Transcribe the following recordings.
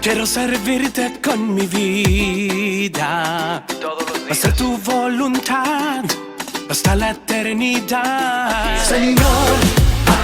Quiero servirte con mi vida, hacer tu voluntad hasta la eternidad. Señor,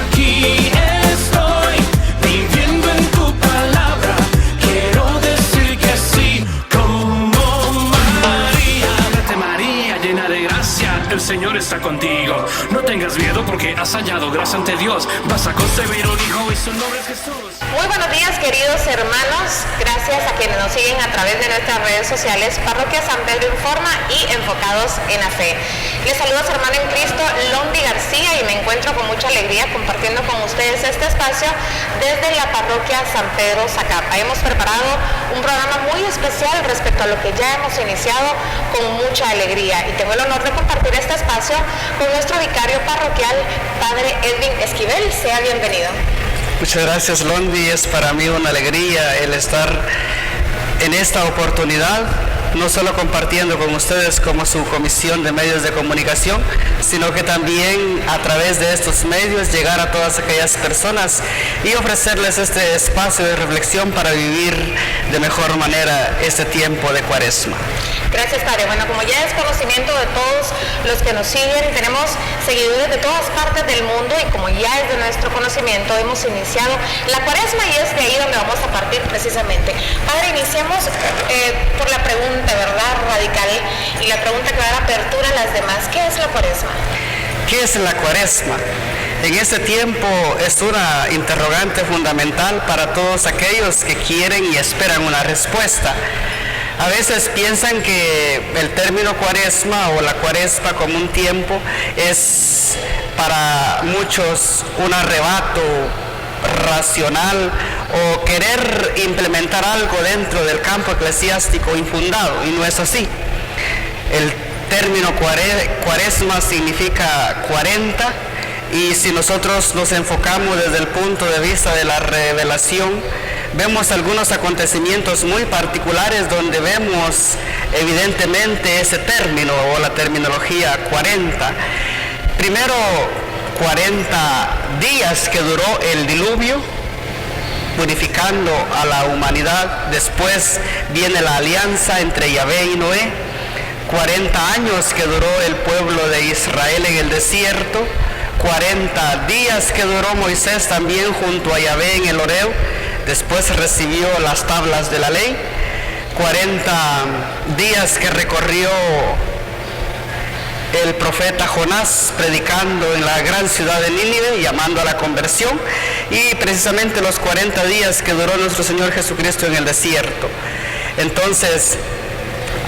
aquí estoy, viviendo en tu palabra. Quiero decir que sí, como María. Vete María, llena de gracia, el Señor está contigo. No tengas miedo porque has hallado gracia ante Dios. Vas a concebir un hijo y su nombre es Jesús. Muy buenos días, queridos hermanos. Gracias a quienes nos siguen a través de nuestras redes sociales, Parroquia San Pedro Informa y Enfocados en la Fe. Les saluda su hermano en Cristo, Londi García, y me encuentro con mucha alegría compartiendo con ustedes este espacio desde la Parroquia San Pedro Zacapa. Hemos preparado un programa muy especial respecto a lo que ya hemos iniciado con mucha alegría, y tengo el honor de compartir este espacio con nuestro vicario parroquial, Padre Edwin Esquivel. Sea bienvenido. Muchas gracias, Londi. Es para mí una alegría el estar en esta oportunidad, no solo compartiendo con ustedes como su comisión de medios de comunicación, sino que también a través de estos medios llegar a todas aquellas personas y ofrecerles este espacio de reflexión para vivir de mejor manera este tiempo de Cuaresma. Gracias, Padre. Bueno, como ya es conocimiento de todos los que nos siguen, tenemos seguidores de todas partes del mundo, y como ya es de nuestro conocimiento, hemos iniciado la Cuaresma, y es de ahí donde vamos a partir precisamente. Padre, iniciemos por la pregunta, ¿verdad?, radical, y la pregunta que va a dar apertura a las demás. ¿Qué es la Cuaresma? ¿Qué es la Cuaresma? En este tiempo es una interrogante fundamental para todos aquellos que quieren y esperan una respuesta. A veces piensan que el término Cuaresma o la Cuaresma como un tiempo es para muchos un arrebato racional o querer implementar algo dentro del campo eclesiástico infundado, y no es así. El término Cuaresma significa 40, y si nosotros nos enfocamos desde el punto de vista de la revelación, vemos algunos acontecimientos muy particulares donde vemos evidentemente ese término o la terminología 40. Primero, 40 días que duró el diluvio, purificando a la humanidad. Después viene la alianza entre Yahvé y Noé. 40 años que duró el pueblo de Israel en el desierto. 40 días que duró Moisés también junto a Yahvé en el Horeb. Después recibió las tablas de la ley. 40 días que recorrió el profeta Jonás predicando en la gran ciudad de Nínive, llamando a la conversión, y precisamente los 40 días que duró nuestro Señor Jesucristo en el desierto. Entonces,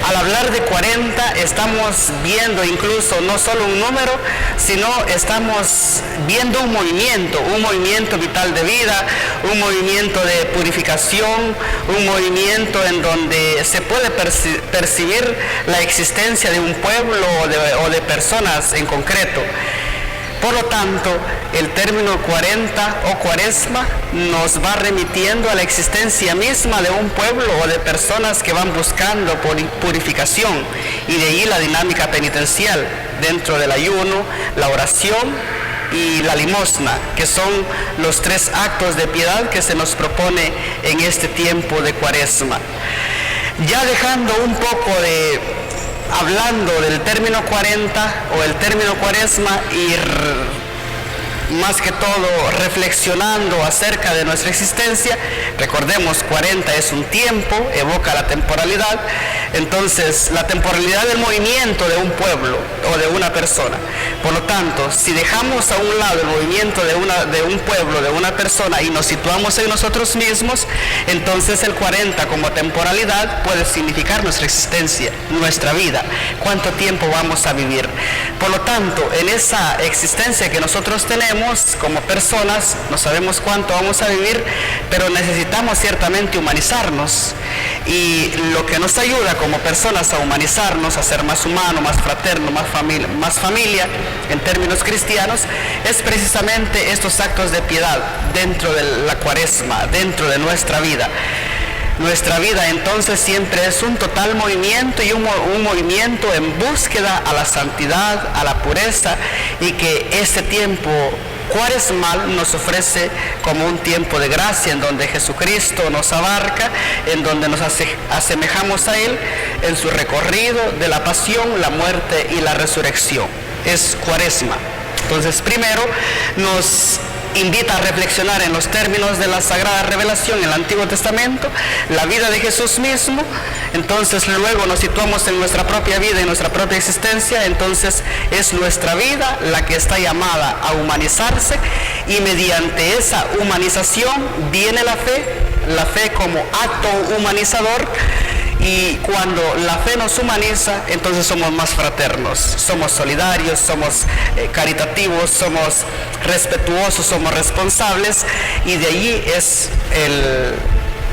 al hablar de 40, estamos viendo incluso no solo un número, sino estamos viendo un movimiento vital de vida, un movimiento de purificación, un movimiento en donde se puede percibir la existencia de un pueblo o de personas en concreto. Por lo tanto, el término 40 o Cuaresma nos va remitiendo a la existencia misma de un pueblo o de personas que van buscando purificación, y de ahí la dinámica penitencial dentro del ayuno, la oración y la limosna, que son los 3 actos de piedad que se nos propone en este tiempo de Cuaresma. Ya dejando un poco hablando del término 40 o el término Cuaresma, y más que todo reflexionando acerca de nuestra existencia, recordemos, 40 es un tiempo, evoca la temporalidad. Entonces, la temporalidad del movimiento de un pueblo o de una persona. Por lo tanto, si dejamos a un lado el movimiento de un pueblo, de una persona, y nos situamos en nosotros mismos, entonces el 40 como temporalidad puede significar nuestra existencia, nuestra vida, cuánto tiempo vamos a vivir. Por lo tanto, en esa existencia que nosotros tenemos como personas, no sabemos cuánto vamos a vivir, pero necesitamos ciertamente humanizarnos, y lo que nos ayuda como personas a humanizarnos, a ser más humano, más fraterno, más familia en términos cristianos, es precisamente estos actos de piedad dentro de la Cuaresma, dentro de nuestra vida. Nuestra vida entonces siempre es un total movimiento, y un movimiento en búsqueda a la santidad, a la pureza, y que este tiempo Cuaresmal nos ofrece como un tiempo de gracia en donde Jesucristo nos abarca, en donde nos asemejamos a Él en su recorrido de la pasión, la muerte y la resurrección. Es Cuaresma. Entonces, primero nos invita a reflexionar en los términos de la Sagrada Revelación en el Antiguo Testamento, la vida de Jesús mismo. Entonces luego nos situamos en nuestra propia vida, en nuestra propia existencia. Entonces es nuestra vida la que está llamada a humanizarse, y mediante esa humanización viene la fe como acto humanizador. Y cuando la fe nos humaniza, entonces somos más fraternos, somos solidarios, somos caritativos, somos respetuosos, somos responsables, y de allí es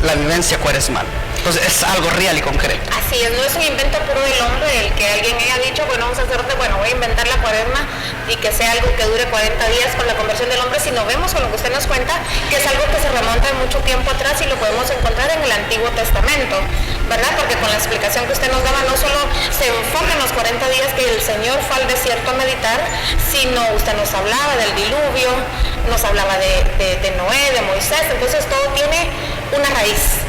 la vivencia cuaresmal. Entonces es algo real y concreto. Así es, no es un invento puro del hombre el que alguien haya dicho, bueno, un sacerdote, bueno, voy a inventar la cuaresma y que sea algo que dure 40 días con la conversión del hombre, sino vemos con lo que usted nos cuenta que es algo que se remonta de mucho tiempo atrás y lo podemos encontrar en el Antiguo Testamento, ¿verdad? Porque con la explicación que usted nos daba no solo se enfoca en los 40 días que el Señor fue al desierto a meditar, sino usted nos hablaba del diluvio, nos hablaba de Noé, de Moisés. Entonces todo tiene una raíz.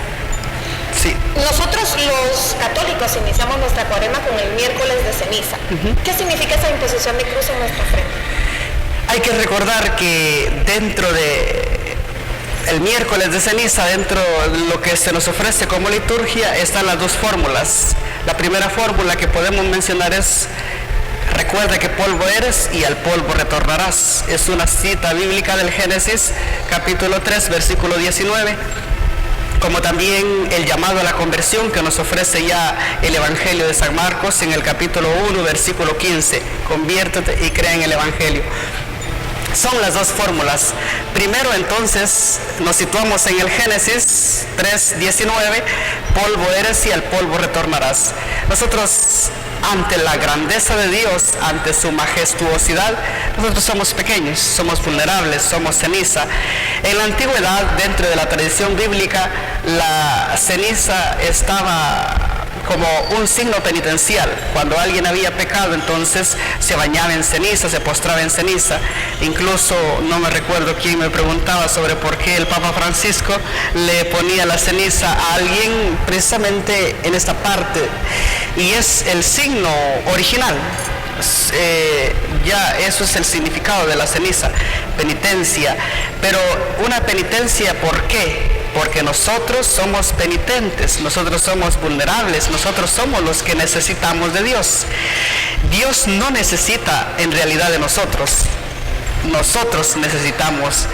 Sí. Nosotros los católicos iniciamos nuestra cuaresma con el miércoles de ceniza. ¿Qué significa esa imposición de cruz en nuestra frente? Hay que recordar que dentro de el miércoles de ceniza, dentro de lo que se nos ofrece como liturgia, están las dos fórmulas. La primera fórmula que podemos mencionar es: recuerda que polvo eres y al polvo retornarás. Es una cita bíblica del Génesis, capítulo 3, versículo 19. Como también el llamado a la conversión que nos ofrece ya el Evangelio de San Marcos en el capítulo 1, versículo 15. Conviértete y cree en el Evangelio. Son las dos fórmulas. Primero, entonces, nos situamos en el Génesis 3:19, polvo eres y al polvo retornarás. Nosotros, ante la grandeza de Dios, ante su majestuosidad, nosotros somos pequeños, somos vulnerables, somos ceniza. En la antigüedad, dentro de la tradición bíblica, la ceniza estaba como un signo penitencial. Cuando alguien había pecado, entonces se bañaba en ceniza, se postraba en ceniza. Incluso no me recuerdo quién me preguntaba sobre por qué el Papa Francisco le ponía la ceniza a alguien precisamente en esta parte, y es el signo original. Ya eso es el significado de la ceniza, penitencia. Pero una penitencia, ¿por qué? Porque nosotros somos penitentes, nosotros somos vulnerables, nosotros somos los que necesitamos de Dios. Dios no necesita en realidad de nosotros necesitamos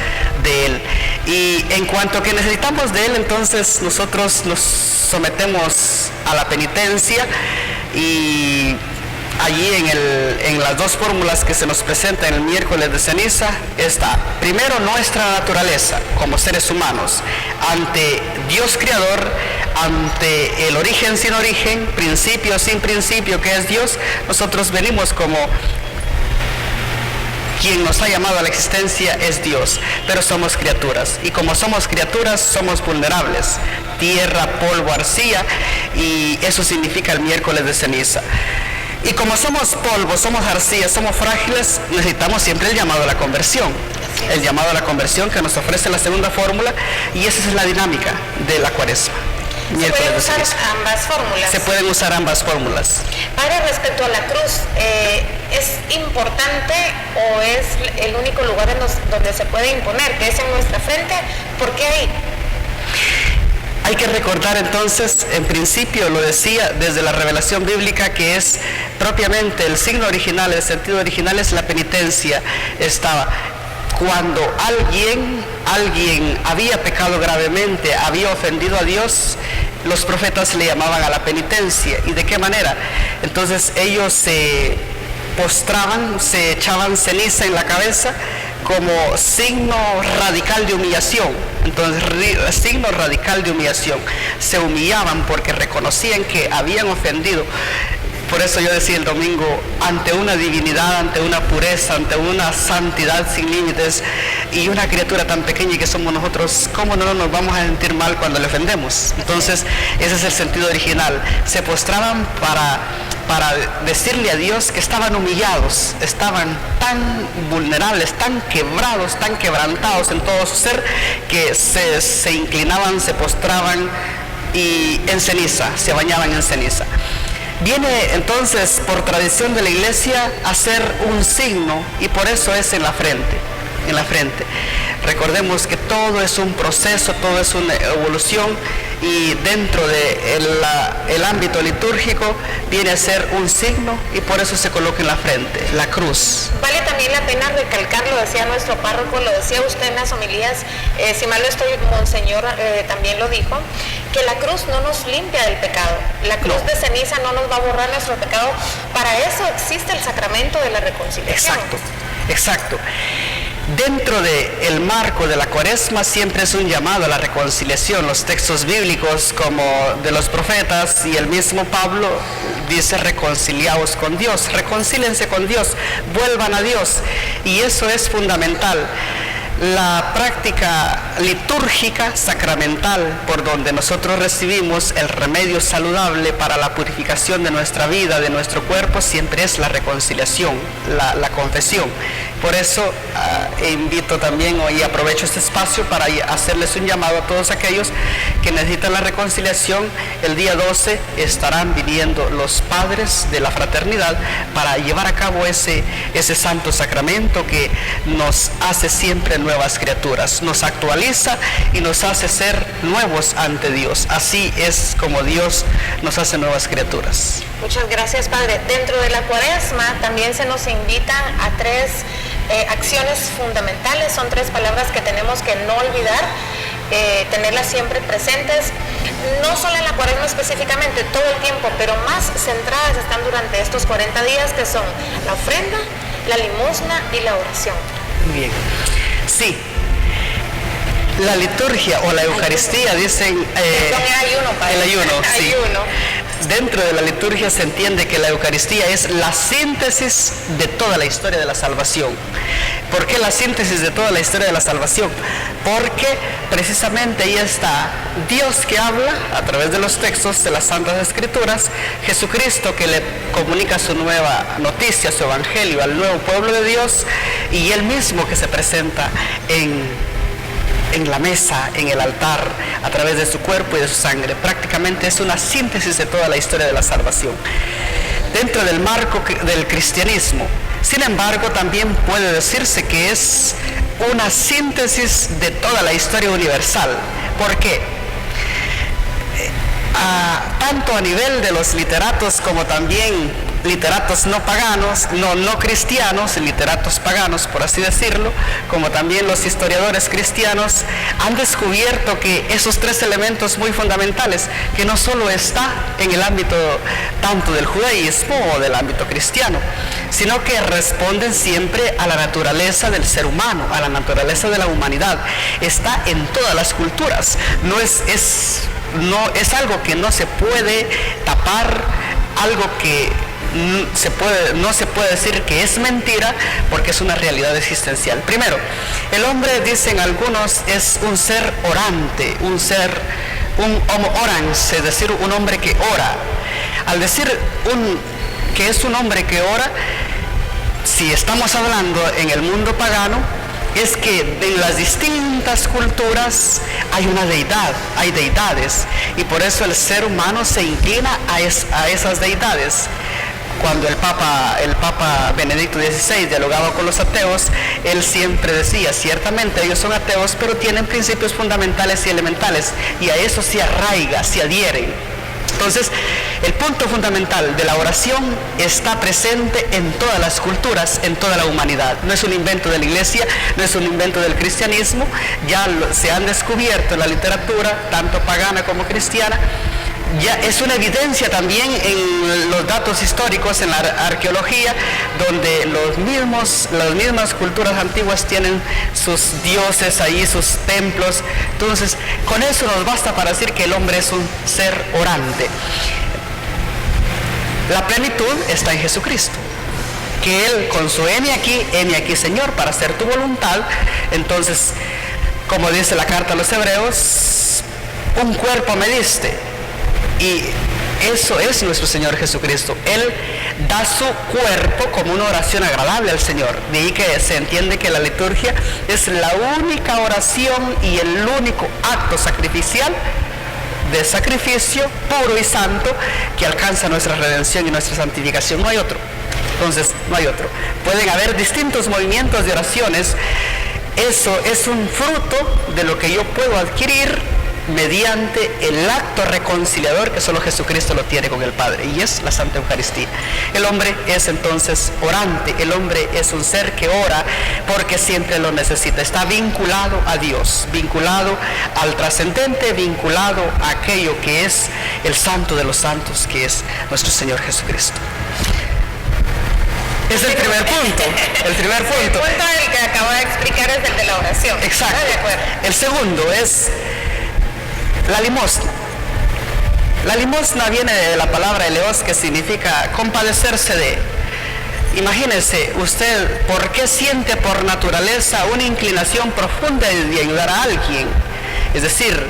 de Él. Y en cuanto que necesitamos de Él, entonces nosotros nos sometemos a la penitencia, y allí en las dos fórmulas que se nos presentan en el miércoles de ceniza está, primero, nuestra naturaleza como seres humanos ante Dios Creador, ante el origen sin origen, principio sin principio, que es Dios. Nosotros venimos como quien nos ha llamado a la existencia es Dios, pero somos criaturas, y como somos criaturas somos vulnerables, tierra, polvo, arcilla, y eso significa el miércoles de ceniza. Y como somos polvo, somos arcilla, somos frágiles, necesitamos siempre el llamado a la conversión. El llamado a la conversión que nos ofrece la segunda fórmula, y esa es la dinámica de la cuaresma. ¿Se pueden usar ambas fórmulas? Se pueden usar ambas fórmulas. Padre, respecto a la cruz, ¿es importante o es el único lugar donde se puede imponer, que es en nuestra frente? ¿Por qué ahí? Hay que recordar entonces, en principio lo decía desde la revelación bíblica, que es propiamente el signo original, el sentido original es la penitencia. Estaba cuando alguien había pecado gravemente, había ofendido a Dios, los profetas le llamaban a la penitencia. ¿Y de qué manera? Entonces ellos se postraban, se echaban ceniza en la cabeza como signo radical de humillación. Entonces, signo radical de humillación. Se humillaban porque reconocían que habían ofendido. Por eso yo decía el domingo, ante una divinidad, ante una pureza, ante una santidad sin límites, y una criatura tan pequeña que somos nosotros, ¿cómo no nos vamos a sentir mal cuando le ofendemos? Entonces, ese es el sentido original. Se postraban para para decirle a Dios que estaban humillados, estaban tan vulnerables, tan quebrados, tan quebrantados en todo su ser, que se inclinaban, se postraban y en ceniza, se bañaban en ceniza. Viene entonces por tradición de la iglesia a ser un signo, y por eso es en la frente. Recordemos que todo es un proceso, todo es una evolución, y dentro del ámbito litúrgico viene a ser un signo, y por eso se coloca en la frente, la cruz. Vale también la pena recalcar, lo decía nuestro párroco, lo decía usted en las homilías, si mal no estoy, Monseñor también lo dijo, que la cruz no nos limpia del pecado, la cruz de ceniza no nos va a borrar nuestro pecado. Para eso existe el sacramento de la reconciliación. Exacto. Dentro del marco de la Cuaresma siempre es un llamado a la reconciliación. Los textos bíblicos como de los profetas y el mismo Pablo dice: reconciliaos con Dios, reconcílense con Dios, vuelvan a Dios, y eso es fundamental. La práctica litúrgica sacramental, por donde nosotros recibimos el remedio saludable para la purificación de nuestra vida, de nuestro cuerpo, siempre es la reconciliación, la confesión. Por eso invito también hoy, aprovecho este espacio para hacerles un llamado a todos aquellos que necesitan la reconciliación. El día 12 estarán viniendo los padres de la fraternidad para llevar a cabo ese santo sacramento que nos hace siempre nuevas criaturas, nos actualiza y nos hace ser nuevos ante Dios. Así es como Dios nos hace nuevas criaturas. Muchas gracias, Padre. Dentro de la Cuaresma también se nos invita a 3 acciones fundamentales. Son 3 palabras que tenemos que no olvidar, tenerlas siempre presentes, no solo en la Cuaresma específicamente, todo el tiempo, pero más centradas están durante estos 40 días, que son la ofrenda, la limosna y la oración. Bien, sí. La liturgia o la Eucaristía, dicen... el ayuno, Padre. El ayuno, sí. Ayuno. Dentro de la liturgia se entiende que la Eucaristía es la síntesis de toda la historia de la salvación. ¿Por qué la síntesis de toda la historia de la salvación? Porque precisamente ahí está Dios que habla a través de los textos de las Santas Escrituras, Jesucristo que le comunica su nueva noticia, su evangelio al nuevo pueblo de Dios, y Él mismo que se presenta en la mesa, en el altar, a través de su cuerpo y de su sangre. Prácticamente es una síntesis de toda la historia de la salvación. Dentro del marco del cristianismo, sin embargo, también puede decirse que es una síntesis de toda la historia universal. ¿Por qué? Tanto a nivel de los literatos como también literatos no paganos, no cristianos, literatos paganos por así decirlo, como también los historiadores cristianos, han descubierto que esos 3 elementos muy fundamentales, que no solo está en el ámbito tanto del judaísmo o del ámbito cristiano, sino que responden siempre a la naturaleza del ser humano, a la naturaleza de la humanidad. Está en todas las culturas, no es algo que no se puede tapar, algo que no se puede decir que es mentira, porque es una realidad existencial. Primero, el hombre, dicen algunos, es un ser orante, un homo orans, es decir, un hombre que ora. Al decir que es un hombre que ora, si estamos hablando en el mundo pagano, es que en las distintas culturas hay una deidad, hay deidades, y por eso el ser humano se inclina a esas deidades. Cuando el Papa Benedicto XVI dialogaba con los ateos, él siempre decía: ciertamente ellos son ateos, pero tienen principios fundamentales y elementales, y a eso se arraiga, se adhieren. Entonces, el punto fundamental de la oración está presente en todas las culturas, en toda la humanidad. No es un invento de la Iglesia, no es un invento del cristianismo, ya se han descubierto en la literatura, tanto pagana como cristiana. Ya es una evidencia también en los datos históricos, en la arqueología, donde las mismas culturas antiguas tienen sus dioses ahí, sus templos. Entonces, con eso nos basta para decir que el hombre es un ser orante. La plenitud está en Jesucristo, que Él con su heme aquí Señor, para hacer tu voluntad. Entonces, como dice la carta a los Hebreos, un cuerpo me diste, y Eso es nuestro Señor Jesucristo. Él da su cuerpo como una oración agradable al Señor. De ahí que se entiende que la liturgia es la única oración y el único acto sacrificial, de sacrificio puro y santo, que alcanza nuestra redención y nuestra santificación. No hay otro. Entonces, no hay otro. Pueden haber distintos movimientos de oraciones. Eso es un fruto de lo que yo puedo adquirir mediante el acto reconciliador que solo Jesucristo lo tiene con el Padre, y es la Santa Eucaristía. El hombre es entonces orante, el hombre es un ser que ora porque siempre lo necesita, está vinculado a Dios, vinculado al trascendente, vinculado a aquello que es el Santo de los Santos, que es nuestro Señor Jesucristo. Es el primer punto. El primer punto. El punto del que acabo de explicar es el de la oración. Exacto. De acuerdo. El segundo es la limosna. La limosna viene de la palabra eleos, que significa compadecerse de. Imagínese usted por qué siente por naturaleza una inclinación profunda de ayudar a alguien. Es decir,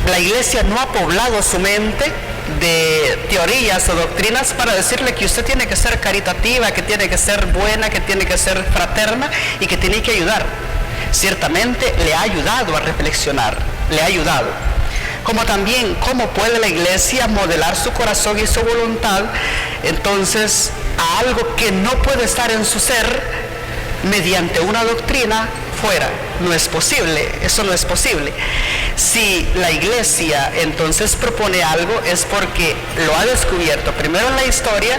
la Iglesia no ha poblado su mente de teorías o doctrinas para decirle que usted tiene que ser caritativa, que tiene que ser buena, que tiene que ser fraterna y que tiene que ayudar. Ciertamente le ha ayudado a reflexionar, le ha ayudado. Como también cómo puede la Iglesia modelar su corazón y su voluntad entonces a algo que no puede estar en su ser mediante una doctrina fuera. No es posible, eso no es posible. Si la Iglesia entonces propone algo es porque lo ha descubierto primero en la historia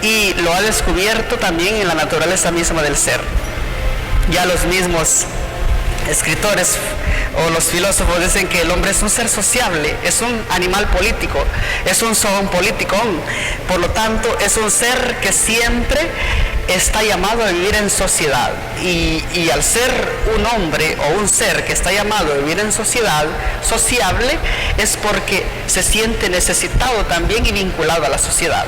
y lo ha descubierto también en la naturaleza misma del ser. Ya los mismos escritores o los filósofos dicen que el hombre es un ser sociable, es un animal político, es un zoon politikon. Por lo tanto, es un ser que siempre está llamado a vivir en sociedad. Y al ser un hombre o un ser que está llamado a vivir en sociedad, sociable, es porque se siente necesitado también y vinculado a la sociedad.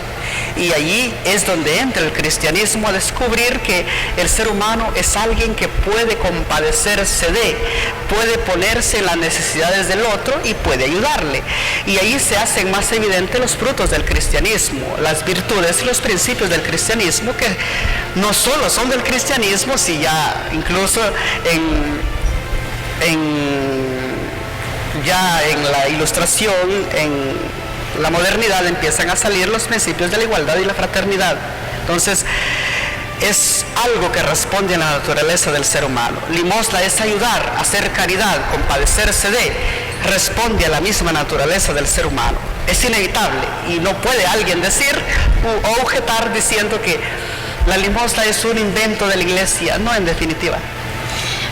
Y allí es donde entra el cristianismo a descubrir que el ser humano es alguien que puede compadecerse de, puede ponerse en las necesidades del otro y puede ayudarle. Y ahí se hacen más evidentes los frutos del cristianismo, las virtudes y los principios del cristianismo, que no solo son del cristianismo, si ya incluso ya en la Ilustración, en la modernidad, empiezan a salir los principios de la igualdad y la fraternidad. Entonces, es algo que responde a la naturaleza del ser humano. Limosna es ayudar, hacer caridad, compadecerse de, responde a la misma naturaleza del ser humano. Es inevitable y no puede alguien decir o objetar diciendo que la limosna es un invento de la Iglesia. No, en definitiva.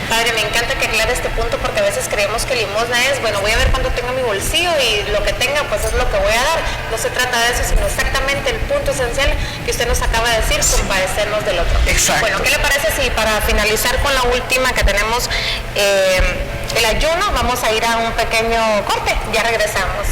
Padre, me encanta que aclare este punto porque a veces creemos que limosna es, bueno, voy a ver cuánto tengo en mi bolsillo y lo que tenga pues es lo que voy a dar. No se trata de eso, sino exactamente el punto esencial que usted nos acaba de decir, compadecernos del otro. Exacto. Bueno, ¿qué le parece si para finalizar con la última que tenemos, el ayuno, vamos a ir a un pequeño corte? Ya regresamos.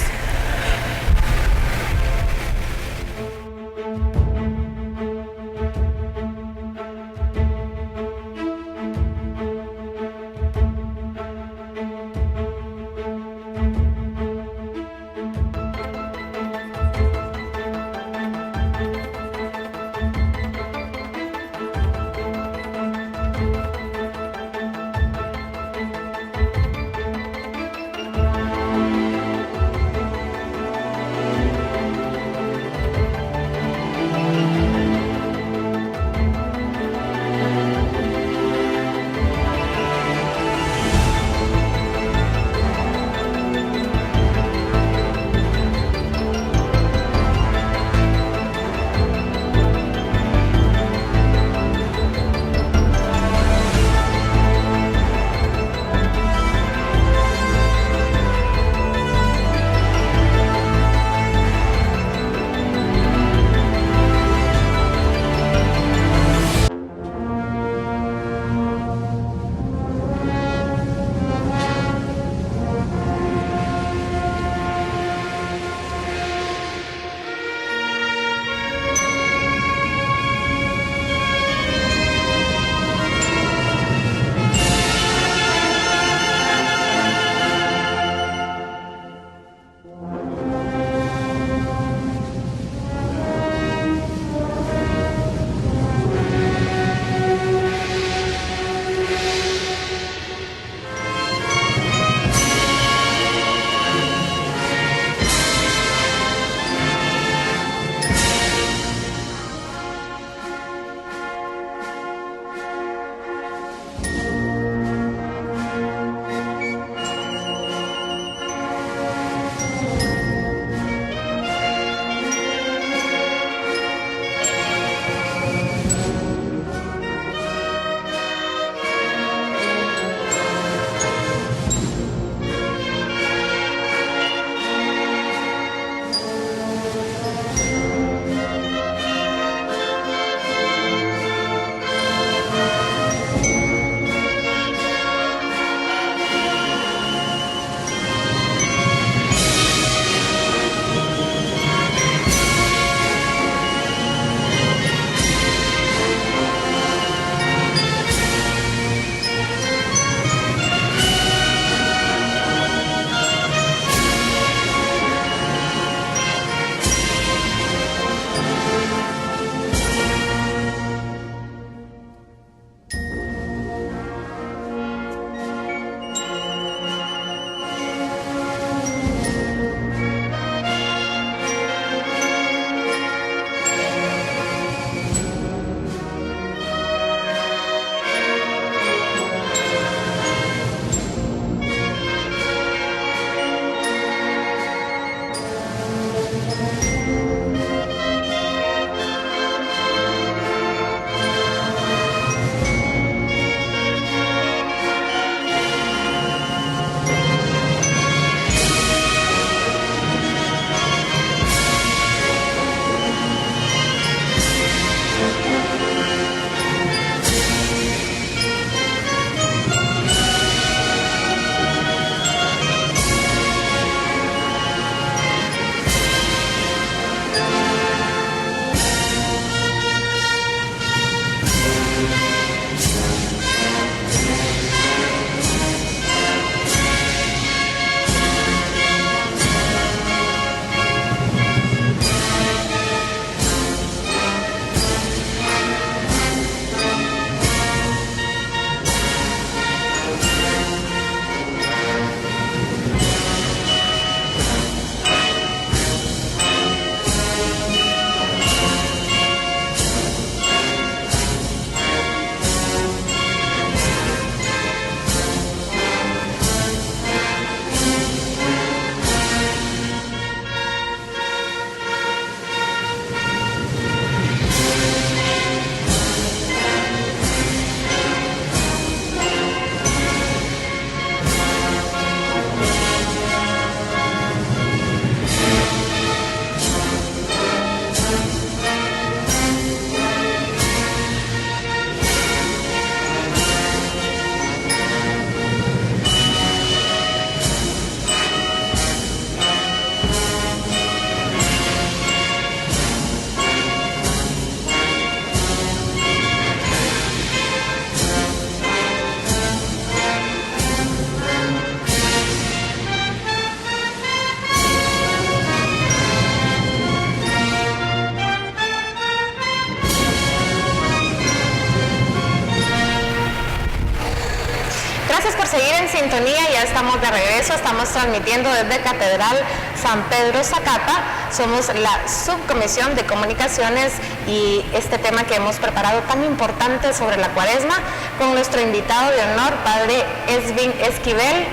seguir en sintonía, ya estamos de regreso, estamos transmitiendo desde Catedral San Pedro Zacapa. Somos la subcomisión de comunicaciones y este tema que hemos preparado tan importante sobre la Cuaresma con nuestro invitado de honor, Padre Esvin Esquivel.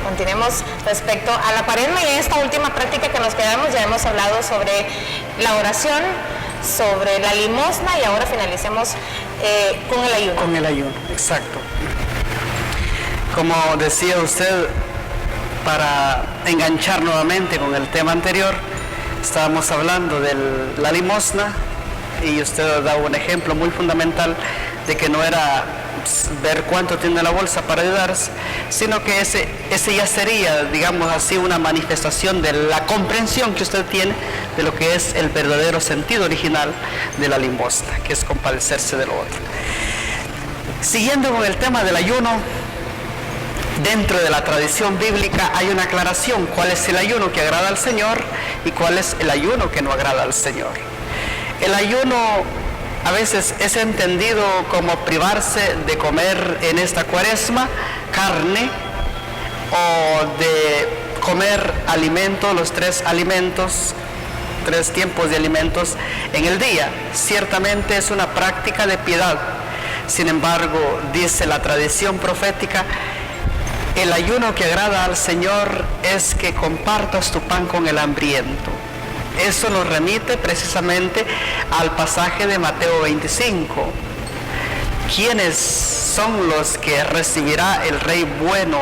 Continuemos respecto a la Cuaresma y en esta última práctica que nos quedamos ya hemos hablado sobre la oración, sobre la limosna y ahora finalicemos con el ayuno. Con el ayuno, exacto. Como decía usted, para enganchar nuevamente con el tema anterior, estábamos hablando de la limosna y usted da un ejemplo muy fundamental de que no era ver cuánto tiene la bolsa para ayudarse, sino que ese ya sería, digamos así, una manifestación de la comprensión que usted tiene de lo que es el verdadero sentido original de la limosna, que es compadecerse del otro. Siguiendo con el tema del ayuno, dentro de la tradición bíblica hay una aclaración: cuál es el ayuno que agrada al Señor y cuál es el ayuno que no agrada al Señor. El ayuno a veces es entendido como privarse de comer en esta Cuaresma carne o de comer alimentos, los tres tiempos de alimentos en el día. Ciertamente es una práctica de piedad. Sin embargo, dice la tradición profética, el ayuno que agrada al Señor es que compartas tu pan con el hambriento. Eso nos remite precisamente al pasaje de Mateo 25. ¿Quiénes son los que recibirá el Rey bueno,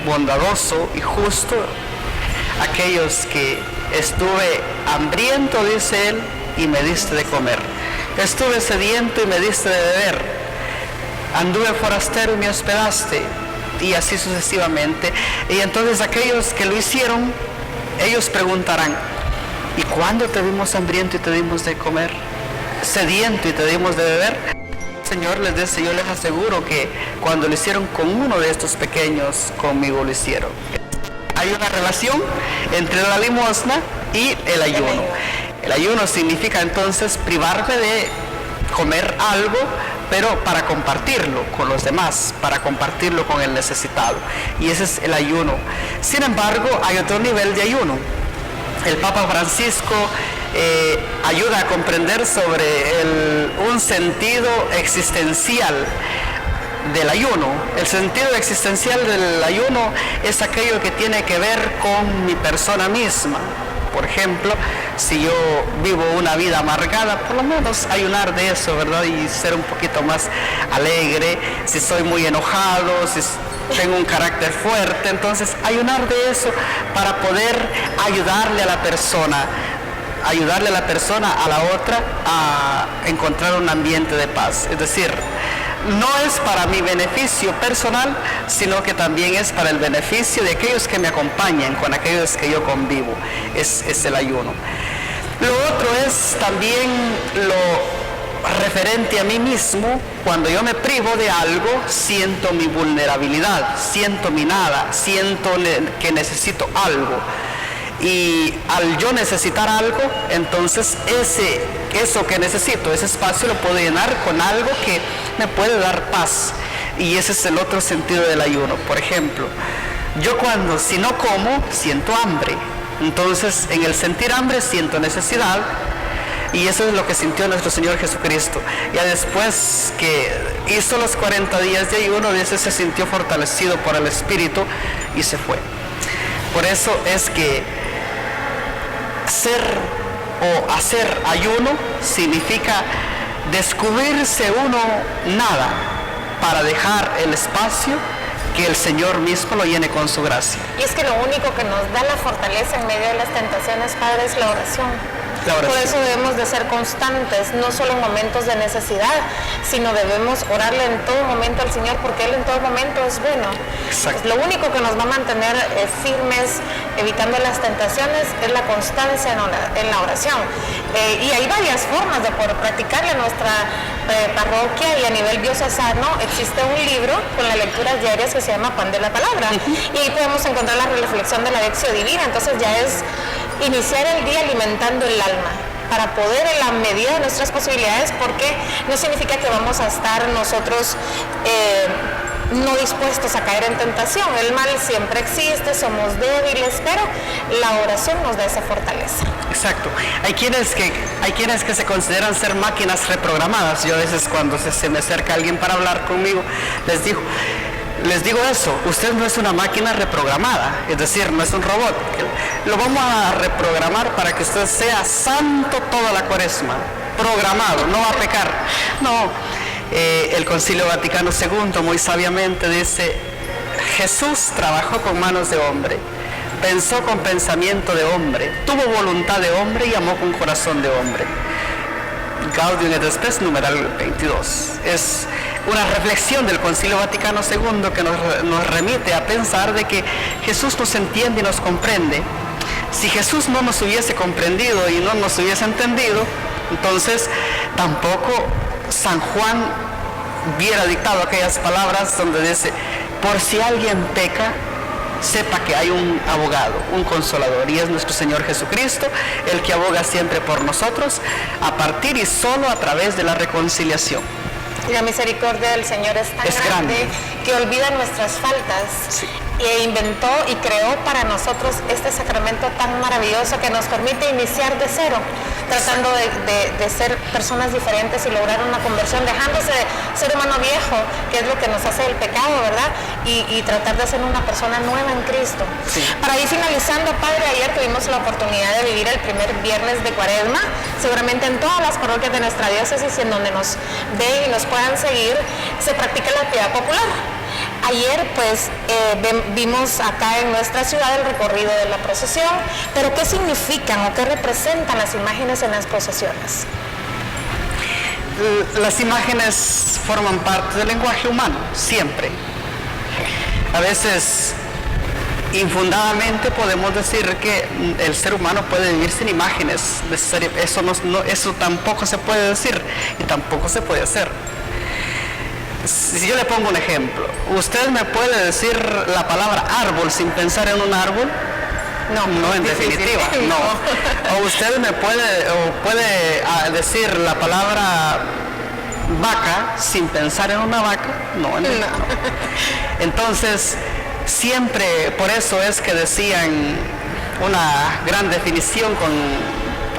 bondadoso y justo? Aquellos que estuve hambriento, dice él, y me diste de comer. Estuve sediento y me diste de beber. Anduve forastero y me hospedaste. Y así sucesivamente. Y entonces aquellos que lo hicieron, ellos preguntarán: ¿y cuándo te vimos hambriento y te dimos de comer? ¿Sediento y te dimos de beber? Señor les dice: yo les aseguro que cuando lo hicieron con uno de estos pequeños, conmigo lo hicieron. Hay una relación entre la limosna y el ayuno. El ayuno significa entonces privarme de comer algo, pero para compartirlo con los demás, para compartirlo con el necesitado. Y ese es el ayuno. Sin embargo, hay otro nivel de ayuno. El Papa Francisco ayuda a comprender sobre un sentido existencial del ayuno. El sentido existencial del ayuno es aquello que tiene que ver con mi persona misma. Por ejemplo, si yo vivo una vida amargada, por lo menos ayunar de eso, ¿verdad? Y ser un poquito más alegre. Si soy muy enojado, si tengo un carácter fuerte, entonces ayunar de eso para poder ayudarle a la persona, a la otra, a encontrar un ambiente de paz. Es decir, no es para mi beneficio personal, sino que también es para el beneficio de aquellos que me acompañan, con aquellos que yo convivo. Es el ayuno. Lo otro es también lo referente a mí mismo. Cuando yo me privo de algo, siento mi vulnerabilidad, siento mi nada, siento que necesito algo. Y al yo necesitar algo, entonces eso que necesito, ese espacio lo puedo llenar con algo que me puede dar paz. Y ese es el otro sentido del ayuno. Por ejemplo, yo si no como, siento hambre. Entonces, en el sentir hambre, siento necesidad. Y eso es lo que sintió nuestro Señor Jesucristo. Ya después que hizo los 40 días de ayuno, dice, se sintió fortalecido por el Espíritu y se fue. Por eso es que hacer ayuno significa descubrirse uno nada para dejar el espacio que el Señor mismo lo llene con su gracia. Y es que lo único que nos da la fortaleza en medio de las tentaciones, Padre, es la oración. Por eso debemos de ser constantes, no solo en momentos de necesidad, sino debemos orarle en todo momento al Señor, porque Él en todo momento es bueno. Pues lo único que nos va a mantener firmes, evitando las tentaciones, es la constancia en la oración. Y hay varias formas de poder practicarla en nuestra parroquia y a nivel diocesano. Existe un libro con las lecturas diarias que se llama Pan de la Palabra. Y ahí podemos encontrar la reflexión de la Lectio Divina. Entonces ya es iniciar el día alimentando el alma para poder, en la medida de nuestras posibilidades, porque no significa que vamos a estar nosotros no dispuestos a caer en tentación. El mal siempre existe, somos débiles, pero la oración nos da esa fortaleza. Exacto. Hay quienes que se consideran ser máquinas reprogramadas. Yo a veces cuando se me acerca alguien para hablar conmigo, les digo eso, usted no es una máquina reprogramada, es decir, no es un robot. Lo vamos a reprogramar para que usted sea santo toda la Cuaresma, programado, no va a pecar. No, el Concilio Vaticano II muy sabiamente dice, Jesús trabajó con manos de hombre, pensó con pensamiento de hombre, tuvo voluntad de hombre y amó con corazón de hombre. Gaudium et Spes, numeral 22. Es una reflexión del Concilio Vaticano II que nos remite a pensar de que Jesús nos entiende y nos comprende. Si Jesús no nos hubiese comprendido y no nos hubiese entendido, entonces tampoco San Juan hubiera dictado aquellas palabras donde dice, por si alguien peca, sepa que hay un abogado, un consolador, y es nuestro Señor Jesucristo, el que aboga siempre por nosotros, a partir y solo a través de la reconciliación. Y la misericordia del Señor es tan grande que olvida nuestras faltas. Sí. E inventó y creó para nosotros este sacramento tan maravilloso que nos permite iniciar de cero, tratando de ser personas diferentes y lograr una conversión, dejándose de ser humano viejo, que es lo que nos hace el pecado, ¿verdad? Y tratar de ser una persona nueva en Cristo. Sí. Para ir finalizando, Padre, ayer tuvimos la oportunidad de vivir el primer viernes de Cuaresma, seguramente en todas las parroquias de nuestra diócesis y en donde nos ven y nos puedan seguir, se practica la piedad popular. Ayer pues vimos acá en nuestra ciudad el recorrido de la procesión, pero ¿qué significan o qué representan las imágenes en las procesiones? Las imágenes forman parte del lenguaje humano, siempre. A veces, infundadamente podemos decir que el ser humano puede vivir sin imágenes. Eso tampoco se puede decir y tampoco se puede hacer. Si yo le pongo un ejemplo, ¿usted me puede decir la palabra árbol sin pensar en un árbol? No, en definitiva, no. O usted me puede decir la palabra vaca sin pensar en una vaca? No. Entonces, siempre, por eso es que decían una gran definición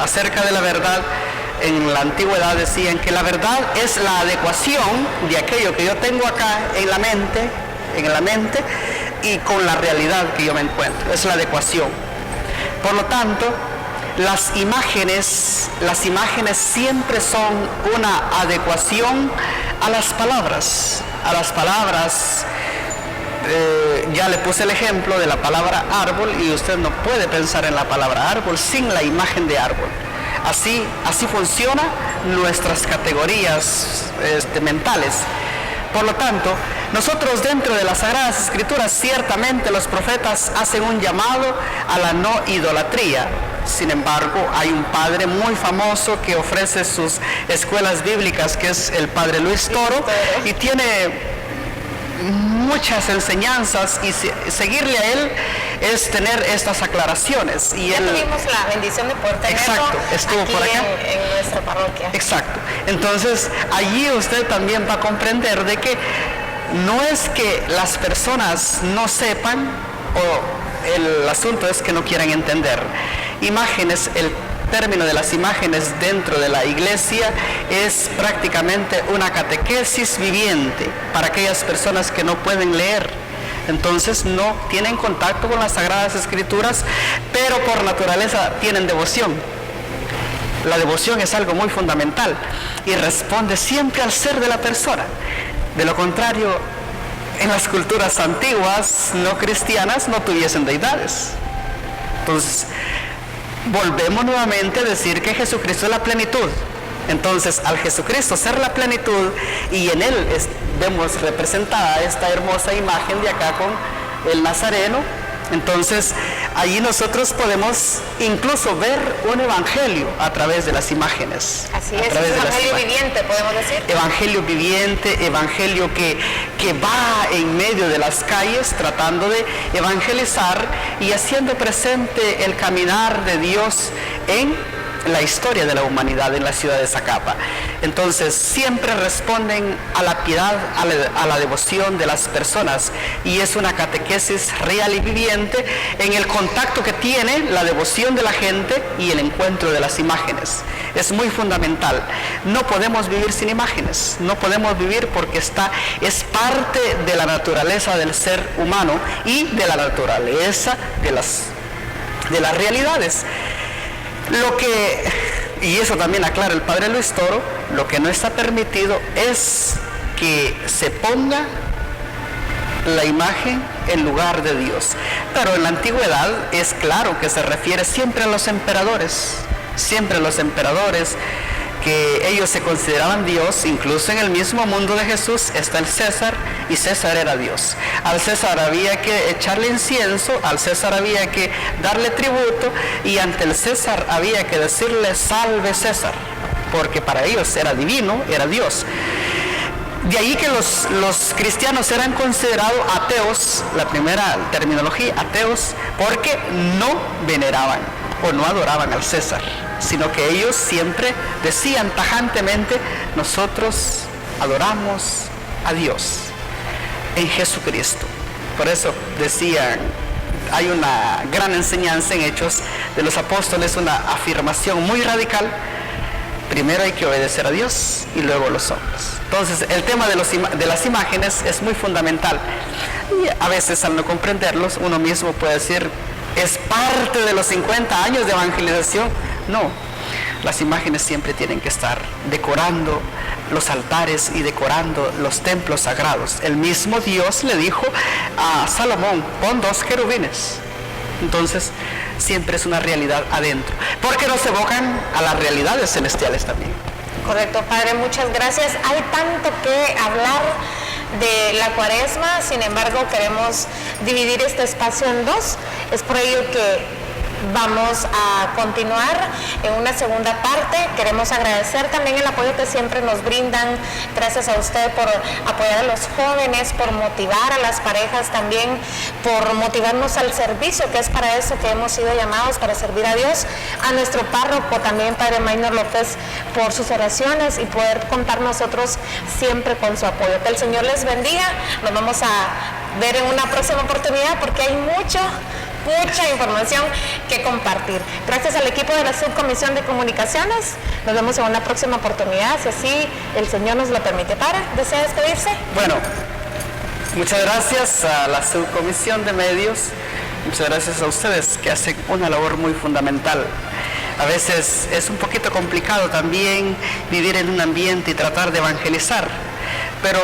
acerca de la verdad. En la antigüedad decían que la verdad es la adecuación de aquello que yo tengo acá en la mente y con la realidad que yo me encuentro. Es la adecuación. Por lo tanto, las imágenes siempre son una adecuación a las palabras. Ya le puse el ejemplo de la palabra árbol y usted no puede pensar en la palabra árbol sin la imagen de árbol. Así funcionan nuestras categorías mentales. Por lo tanto, nosotros dentro de las Sagradas Escrituras, ciertamente los profetas hacen un llamado a la no idolatría. Sin embargo, hay un padre muy famoso que ofrece sus escuelas bíblicas, que es el padre Luis Toro, y tiene muchas enseñanzas, y seguirle a él es tener estas aclaraciones. Y ya tuvimos la bendición de poder tenerlo. Exacto, estuvo aquí por acá en nuestra parroquia. Exacto. Entonces allí usted también va a comprender de que no es que las personas no sepan, o el asunto es que no quieran entender. Imágenes, el término de las imágenes dentro de la iglesia es prácticamente una catequesis viviente para aquellas personas que no pueden leer. Entonces no tienen contacto con las Sagradas Escrituras, pero por naturaleza tienen devoción. La devoción es algo muy fundamental y responde siempre al ser de la persona. De lo contrario, en las culturas antiguas no cristianas no tuviesen deidades. Entonces, volvemos nuevamente a decir que Jesucristo es la plenitud. Entonces, al Jesucristo ser la plenitud, y en Él vemos representada esta hermosa imagen de acá con el Nazareno, entonces allí nosotros podemos incluso ver un evangelio a través de las imágenes. Así es, un evangelio viviente, podemos decir. Evangelio viviente, evangelio que va en medio de las calles tratando de evangelizar y haciendo presente el caminar de Dios en la historia de la humanidad en la ciudad de Zacapa. Entonces siempre responden a la piedad, a la devoción de las personas, y es una catequesis real y viviente en el contacto que tiene la devoción de la gente y el encuentro de las imágenes. Es muy fundamental. No podemos vivir sin imágenes, no podemos vivir porque es parte de la naturaleza del ser humano y de la naturaleza de las realidades. Y eso también aclara el padre Luis Toro, lo que no está permitido es que se ponga la imagen en lugar de Dios. Pero en la antigüedad es claro que se refiere siempre a los emperadores, que ellos se consideraban Dios. Incluso en el mismo mundo de Jesús está el César, y César era Dios. Al César había que echarle incienso, al César había que darle tributo, y ante el César había que decirle salve César, porque para ellos era divino, era Dios. De ahí que los cristianos eran considerados ateos, la primera terminología, ateos, porque no veneraban o no adoraban al César, sino que ellos siempre decían tajantemente: nosotros adoramos a Dios en Jesucristo. Por eso decían, hay una gran enseñanza en Hechos de los Apóstoles, una afirmación muy radical: primero hay que obedecer a Dios y luego a los hombres. Entonces el tema de las imágenes es muy fundamental, y a veces al no comprenderlos uno mismo puede decir: ¿es parte de los 50 años de evangelización? No, las imágenes siempre tienen que estar decorando los altares y decorando los templos sagrados. El mismo Dios le dijo a Salomón: pon 2 querubines. Entonces siempre es una realidad adentro, porque nos evocan a las realidades celestiales también. Correcto, Padre, muchas gracias. Hay tanto que hablar de la Cuaresma, sin embargo queremos dividir este espacio en dos. Es por ello que vamos a continuar en una segunda parte. Queremos agradecer también el apoyo que siempre nos brindan. Gracias a usted por apoyar a los jóvenes, por motivar a las parejas también, por motivarnos al servicio, que es para eso que hemos sido llamados, para servir a Dios. A nuestro párroco también, Padre Maynor López, por sus oraciones y poder contar nosotros siempre con su apoyo. Que el Señor les bendiga. Nos vamos a ver en una próxima oportunidad, porque hay mucha información que compartir. Gracias al equipo de la Subcomisión de Comunicaciones. Nos vemos en una próxima oportunidad, si así el Señor nos lo permite. Padre, ¿desea despedirse? Bueno, muchas gracias a la Subcomisión de Medios, muchas gracias a ustedes que hacen una labor muy fundamental. A veces es un poquito complicado también vivir en un ambiente y tratar de evangelizar, pero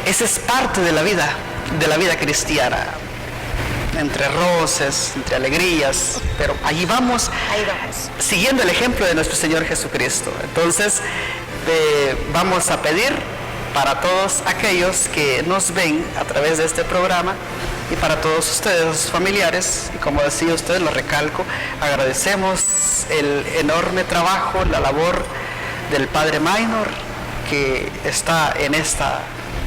esa es parte de la vida cristiana. Entre roces, entre alegrías, pero ahí vamos, siguiendo el ejemplo de nuestro Señor Jesucristo. Entonces, vamos a pedir para todos aquellos que nos ven a través de este programa, y para todos ustedes, sus familiares, y como decía usted, lo recalco, agradecemos el enorme trabajo, la labor del Padre Maynor, que está en esta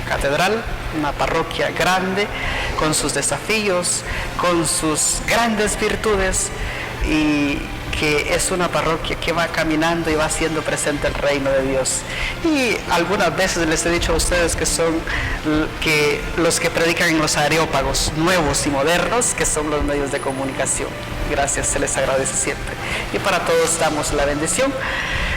catedral, una parroquia grande, con sus desafíos, con sus grandes virtudes, y que es una parroquia que va caminando y va haciendo presente el reino de Dios. Y algunas veces les he dicho a ustedes que son los que predican en los areópagos nuevos y modernos, que son los medios de comunicación. Gracias, se les agradece siempre. Y para todos damos la bendición.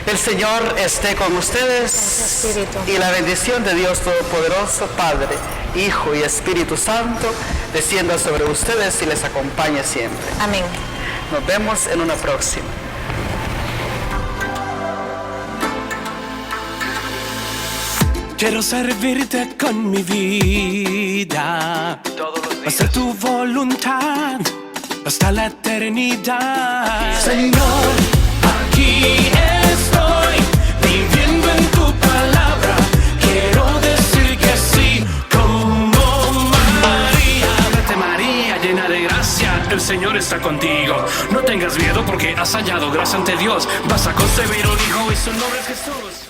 El Señor esté con ustedes, y la bendición de Dios Todopoderoso, Padre, Hijo y Espíritu Santo, descienda sobre ustedes y les acompañe siempre. Amén. Nos vemos en una próxima. Quiero servirte con mi vida, hacer tu voluntad hasta la eternidad. Señor, aquí estoy, viviendo en tu palabra. Quiero decir que sí, como María. Vete María, llena de gracia, el Señor está contigo. No tengas miedo porque has hallado gracia ante Dios. Vas a concebir un hijo y su nombre es Jesús.